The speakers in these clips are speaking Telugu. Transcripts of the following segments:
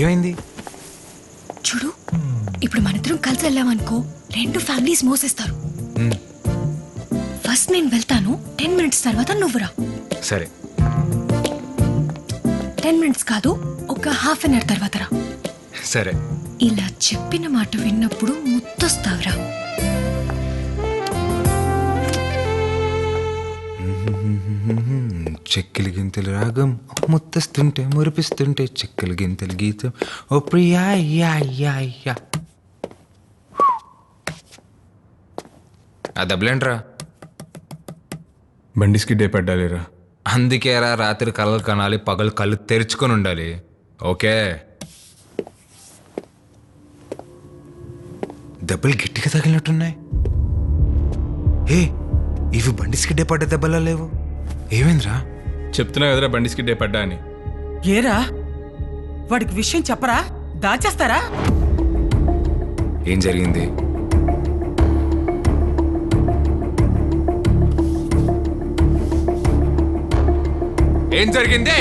ఏమైంది? చూడు, ఇప్పుడు మనిద్దరం కలిసి వెళ్ళామనుకో 2 ఫ్యామిలీస్ మోసేస్తారు. ఫస్ట్ నేను వెళ్తాను, 10 minutes తర్వాత నువ్వు రా. సరే. 10 minutes కాదు, ఒక ½ an hour తర్వాత రా. సరే. ఇలా చెప్పిన మాట విన్నప్పుడు ముద్దొస్తావురా. చెక్కలు గింతలు రాగం ముత్తస్తుంటే మురిపిస్తుంటే చెక్కలు గింతలు గీతం ఓ ప్రియా యా యా యా. ఆ దెబ్బలేంట్రా? బండి స్కిడ్ అయి పడ్డాలేరా. అందుకేరా రాత్రి కళ్ళు కనాలి, పగలు కళ్ళు తెరుచుకొని ఉండాలి. ఓకే. దెబ్బలు గట్టిగా తగిలినట్టున్నాయి. ఏ, ఇవి బండి స్కిడ్ అయి పడ్డ దెబ్బలా లేవు. ఏమైందిరా? చెప్తున్నా కదరా బండి స్కిడ్ అయి పడ్డా అని. ఏరా, వాడికి విషయం చెప్పరా? దాచేస్తారా? ఏం జరిగింది? ఏం జరిగింది?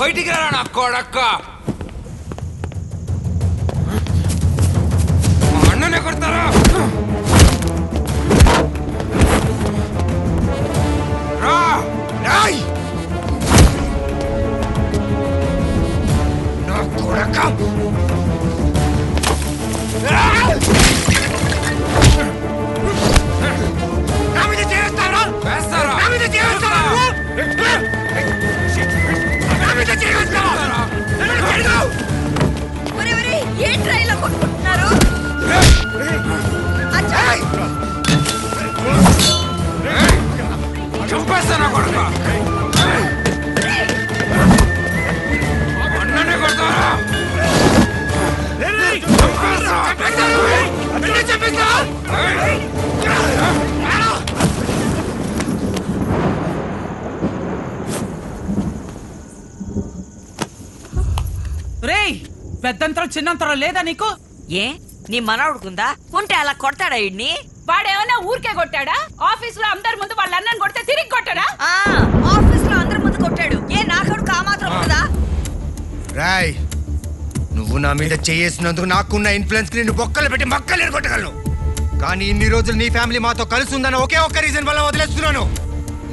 బయటికి రా నా కొడక్క. అన్ననే కొడతారా? నా కొడక్క వేస్తారా? ఏంట్రా ఇలా కొట్టుకుంటున్నారు? చంపేస్తానా కొడక? అన్ననే కొడతారా? రేయ్, పెద్దంతరం చిన్నంతరం లేదా నీకు? ఏ నీ మనవడుకుందా? ఉంటే అలా కొడతాడా ఇడ్ని? వాడేమన్నా ఊరికే కొట్టాడా? ఆఫీస్ లో అందరి ముందు వాళ్ళ అన్నని కొడితే తిరిగి కొట్టాడా? ఆఫీస్ లో అందరి ముందు కొట్టాడు. ఏ నా కొడుకు ఆ మాత్రం ఉంటుందా? రాయ్, నువ్వు నా మీద చేసినందుకు నాకున్న ఇన్ఫ్లుయెన్స్ కి నిన్ను బొక్కలు పెట్టి మక్కలు కొట్టగలను. కానీ ఇన్ని రోజులు నీ ఫ్యామిలీ మాతో కలిసి ఉందన్న ఒకే ఒక్క రీజన్ వల్ల వదిలేస్తున్నాను.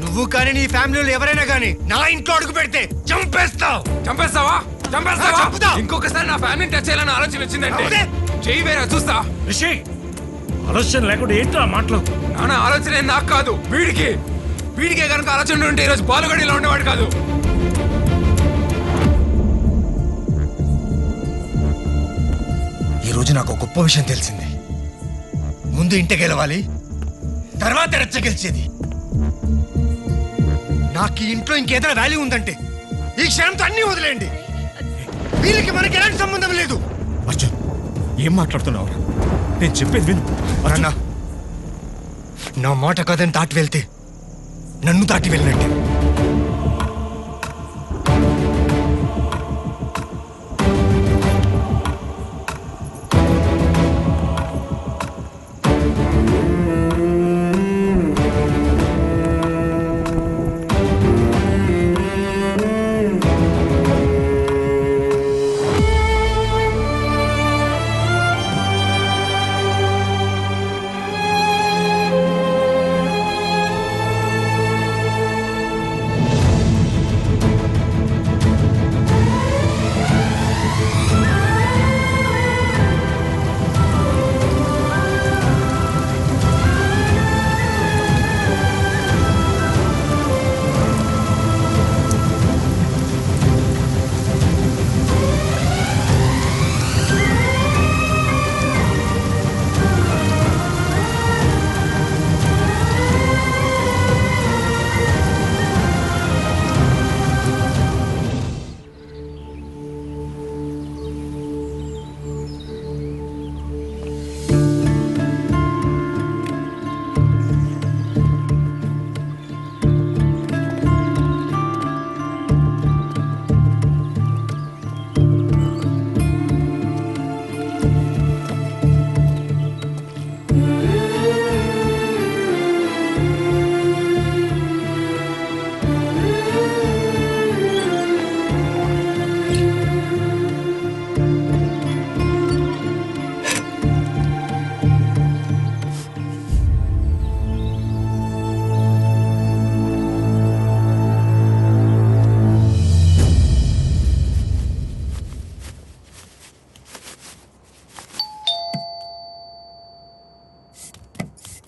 నువ్వు కానీ నీ ఫ్యామిలీలో ఎవరైనా కానీ నా ఇంట్లో అడుగు పెడితే చంపేస్తావు. చంపేస్తావా? చంపేస్తావా? చంపుతా. ఇంకొకసారి నా ఫ్యామిలీ టచ్ చేయాలని ఆలోచన వచ్చిందంటే చెయ్యి వేరా, చూస్తా. ఆలోచన లేకుండా ఏంటో ఆ మాటలు? నాన్న ఆలోచన నాకు కాదు, వీడికే కనుక ఆలోచన ఉంటే ఈరోజు బాలుగడిలో ఉండేవాడు కాదు. ఈ రోజు నాకు ఒక గొప్ప విషయం తెలిసింది. ముందు ఇంటి గెలవాలి, తర్వాత రెచ్చ గెలిచేది. నాకు ఈ ఇంట్లో ఇంకేదైనా వాల్యూ ఉందంటే ఈ క్షణంతో అన్ని వదిలేయండి. వీళ్ళకి మనకి ఎలాంటి సంబంధం లేదు. అర్జున్, ఏం మాట్లాడుతున్నావు? నేను చెప్పేది విను. నాన్న, నా మాట కదని దాటి వెళ్తే నన్ను దాటి వెళ్ళినట్టే.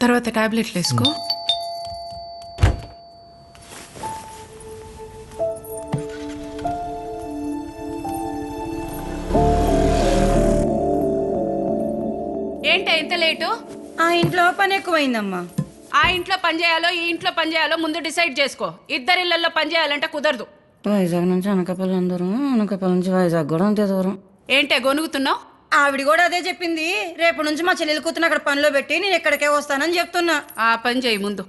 తర్వాత టాబ్లెట్లు వేసుకో. ఏంటి ఇంత లేటు? ఆ ఇంట్లో పని ఎక్కువైందమ్మా. ఆ ఇంట్లో పని చేయాలో ఈ ఇంట్లో పని చేయాలో ముందు డిసైడ్ చేసుకో. ఇద్దరి ఇళ్లలో పని చేయాలంటే కుదరదు. వైజాగ్ నుంచి అనకాపల్లి అందరం, అనకాపల్లి నుంచి వైజాగ్ కూడా అంతే దూరం. ఏంటే గొనుగుతున్నావు? ఆవిడ కూడా అదే చెప్పింది. రేపు నుంచి మా చెల్లెలు కూతురు అక్కడ పనిలో పెట్టి నేను ఎక్కడికే వస్తానని చెప్తున్నా. ఆ పని చేయి ముందు.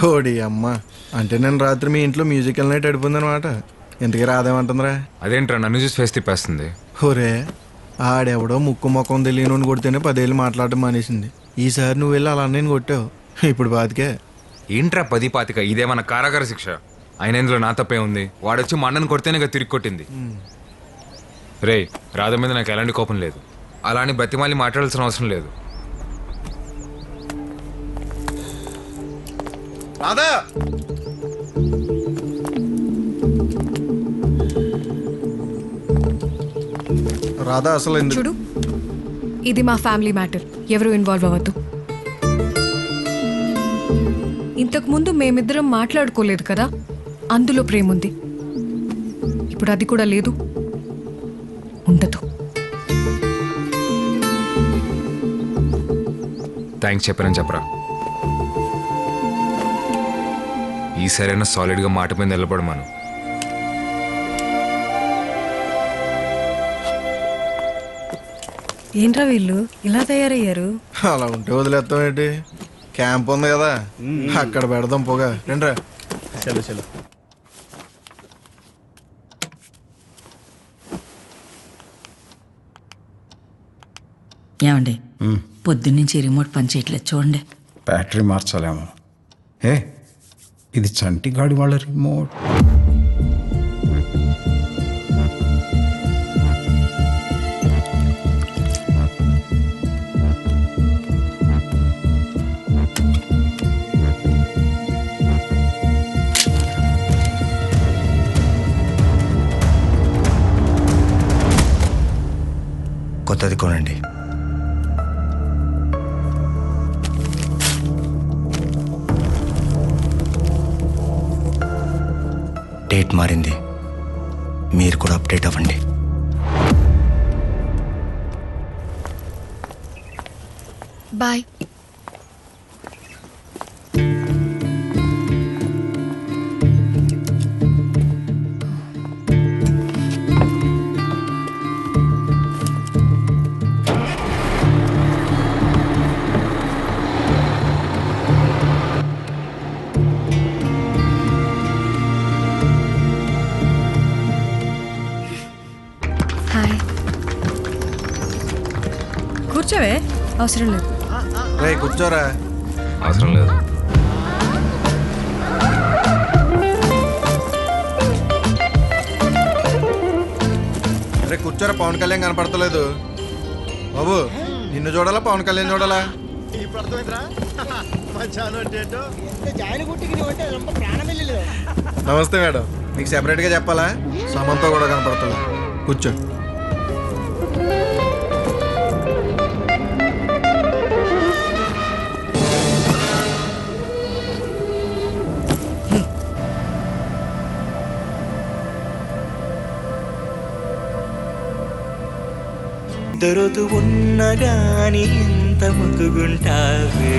ఓడి అమ్మ, అంటే నేను రాత్రి మీ ఇంట్లో మ్యూజికల్ నైట్ అడిపోందనమాట. ఇంతకీ రాదేమంటుందిరా? అదేంట్రా నన్ను చూసి ఫేస్ తిప్పేస్తుంది? ఓరే, ఆడెవడో ముక్కు ముఖం తెలియని కొడితేనే 10 ఏళ్ళు మాట్లాడడం మానేసింది. ఈసారి నువ్వు వెళ్ళి అలా నేను కొట్టావు, ఇప్పుడు బాతికే. ఏంట్రా 10 పాతిక? ఇదేమన్నా కారాగార శిక్ష? ఆయన ఇందులో నా తప్పే ఉంది. వాడొచ్చి మా అన్నను కొడితేనే తిరిగి కొట్టింది. రే, రాధ మీద నాకు ఎలాంటి కోపం లేదు. అలా అని బతిమాలి మాట్లాడాల్సిన అవసరం లేదు. రాధా, రాధా అసలు ఎందుకు? చూడు, ఇది మా ఫ్యామిలీ మ్యాటర్, ఎవరు ఇన్వాల్వ్ అవ్వద్దు. ఇంతకు ముందు మేమిద్దరం మాట్లాడుకోలేదు కదా, అందులో ప్రేమ ఉంది. ఇప్పుడు అది కూడా లేదు, ఉండదు. థ్యాంక్స్ చెప్పారని చెప్పరా. ఈసారైనా సాలిడ్గా మాట మీద నిలబడమాను. ఏంట్రా వీళ్ళు ఇలా తయారయ్యారు? అలా ఉంటే వదిలేస్తాం ఏంటి? క్యాంప్ ఉంది కదా, అక్కడ పెడదాం పొగ. రండిరా. చలో చలో. ఏమండి, పొద్దున్నుంచి రిమోట్ పని చేయట్లేదు చూడండి. బ్యాటరీ మార్చాలేమో. ఇది చంటిగాడి వాళ్ళ రిమోట్. కొత్తది కొనండి. డేట్ మారింది, మీరు కూడా అప్డేట్ అవ్వండి. బాయ్. హాయ్. కూర్చోవే, అవసరం లేదు. రే కూర్చోరా. అవసరం లేదు. రే కూర్చోరా, పవన్ కళ్యాణ్ కనపడతలేదు. బాబు, నిన్ను చూడాలా పవన్ కళ్యాణ్ చూడాలా? నమస్తే మేడం, మీకు సెపరేట్గా చెప్పాలా? సమంతో కూడా కనపడతలేదు. కూర్చో. దొరుకు ఉన్నగాని ఇంత ముద్దుగుంటావే.